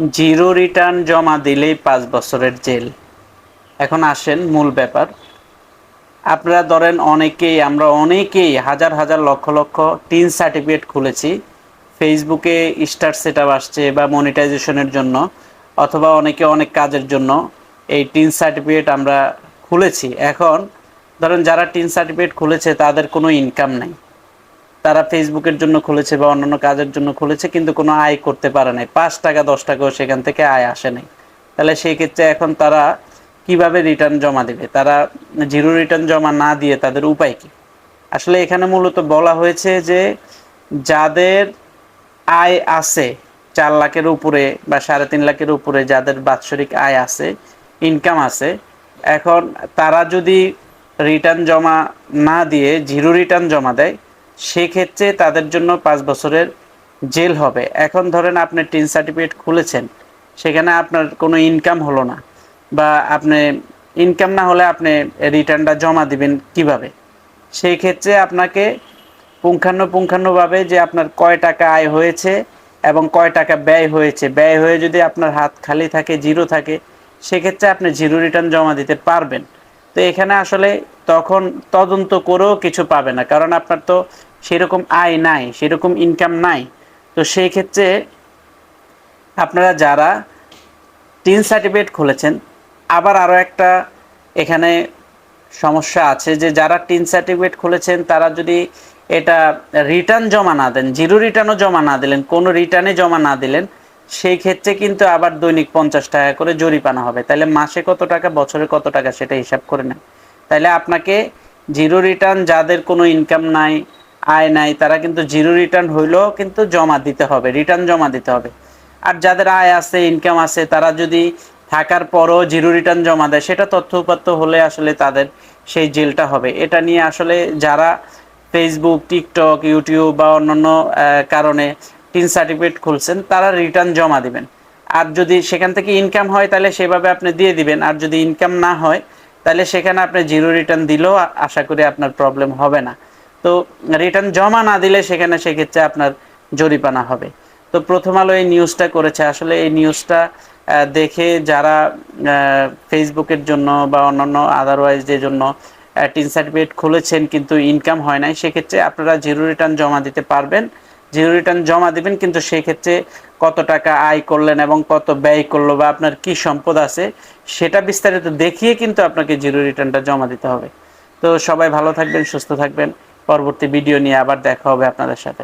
Zero return জমা দিলেই ৫ বছরের জেল। এখন আসেন মূল ব্যাপার। আপনারা ধরেন আমরা অনেকেই হাজার হাজার লক্ষ লক্ষ টিন সার্টিফিকেট খুলেছি। ফেসবুকে স্টার সেটআপ আসছে বা মনিটাইজেশনের জন্য, অথবা অনেকে অনেক কাজের জন্য এই টিন সার্টিফিকেট আমরা খুলেছি। এখন ধরেন যারা টিন সার্টিফিকেট খুলেছে তাদের কোনো ইনকাম নাই। তারা ফেসবুকের জন্য খুলেছে বা অন্যান্য কাজের জন্য খুলেছে, কিন্তু কোনো আয় করতে পারে নাই। ৫ টাকা ১০ টাকাও সেখান থেকে আয় আসে নাই। তাহলে সেই ক্ষেত্রে এখন তারা কিভাবে রিটার্ন জমা দিবে? তারা জিরো রিটার্ন জমা না দিয়ে তাদের উপায় কি? আসলে এখানে মূলত বলা হয়েছে যে যাদের আয় আছে ৪ লাখের উপরে বা ৩.৫ লাখের উপরে, যাদের বাৎসরিক আয় আছে, ইনকাম আছে, এখন তারা যদি রিটার্ন জমা না দিয়ে জিরো রিটার্ন জমা দেয়, সেক্ষেত্রে তাদের জন্য ৫ বছরের জেল হবে। এখন ধরেন আপনি টিন সার্টিফিকেট খুলেছেন, সেখানে আপনার কোনো ইনকাম হলো না, বা আপনি ইনকাম না হলে আপনি রিটার্নটা জমা দিবেন কিভাবে? সেই ক্ষেত্রে আপনাকে পুঙ্খানুপুঙ্খানুভাবে যে আপনার কয় টাকা আয় হয়েছে এবং কয় টাকা ব্যয় হয়েছে, ব্যয় হয়ে যদি আপনার হাত খালি থাকে, জিরো থাকে, সেক্ষেত্রে আপনি জিরো রিটার্ন জমা দিতে পারবেন। তো এখানে আসলে তখন তদন্ত করেও কিছু পাবে না, কারণ আপনার তো সেরকম আয় নাই, সেরকম ইনকাম নাই। তো সেই ক্ষেত্রে আপনারা যারা টিন সার্টিফিকেট খুলেছেন, আবার আরও একটা এখানে সমস্যা আছে যে যারা টিন সার্টিফিকেট খুলেছেন তারা যদি এটা রিটার্ন জমা না দেন, জিরো রিটার্নও জমা না দিলেন, কোনো রিটার্নে জমা না দিলেন, সেই ক্ষেত্রে কিন্তু আবার দৈনিক ৫০ টাকা করে জরিমানা হবে। তাহলে মাসে কত টাকা, বছরে কত টাকা, সেটা হিসাব করে নেন। তাইলে আপনাকে জিরো রিটার্ন, যাদের কোনো ইনকাম নাই, আয় নাই, তারা কিন্তু জিরো রিটার্ন হইলেও কিন্তু জমা দিতে হবে, রিটার্ন জমা দিতে হবে। আর যাদের আয় আছে, ইনকাম আছে, তারা যদি থাকার পরও জিরো রিটার্ন জমা দেয়, সেটা তথ্য উপাত্ত হলে আসলে তাদের সেই জেলটা হবে। এটা নিয়ে আসলে যারা ফেসবুক, টিকটক, ইউটিউব বা অন্যান্য কারণে টিন সার্টিফিকেট খুলছেন, তারা রিটার্ন জমা দিবেন। আর যদি সেখান থেকে ইনকাম হয় তাহলে সেভাবে আপনি দিয়ে দিবেন, আর যদি ইনকাম না হয় তাহলে সেখানে আপনি জিরো রিটার্ন দিলেও আশা করি আপনার প্রবলেম হবে না। তো রিটার্ন জমা না দিলে সেখানে সেক্ষেত্রে আপনার জরিমানা হবে। তো প্রথম আলো এই নিউজটা করেছে। আসলে এই নিউজটা দেখে যারা ফেসবুকের জন্য বা অন্যান্য আদারওয়াইজ যে জন্য টিন সার্টিফিকেট খুলেছেন কিন্তু ইনকাম হয় নাই, সেক্ষেত্রে আপনারা জিরো রিটার্ন জমা দিতে পারবেন। জিরো রিটার্ন জমা দিবেন, কিন্তু সেক্ষেত্রে কত টাকা আয় করলেন এবং কত ব্যয় করলো বা আপনার কি সম্পদ আছে সেটা বিস্তারিত দেখিয়ে কিন্তু আপনাকে জিরো রিটার্নটা জমা দিতে হবে। তো সবাই ভালো থাকবেন, সুস্থ থাকবেন। পরবর্তী ভিডিও নিয়ে আবার দেখা হবে আপনাদের সাথে।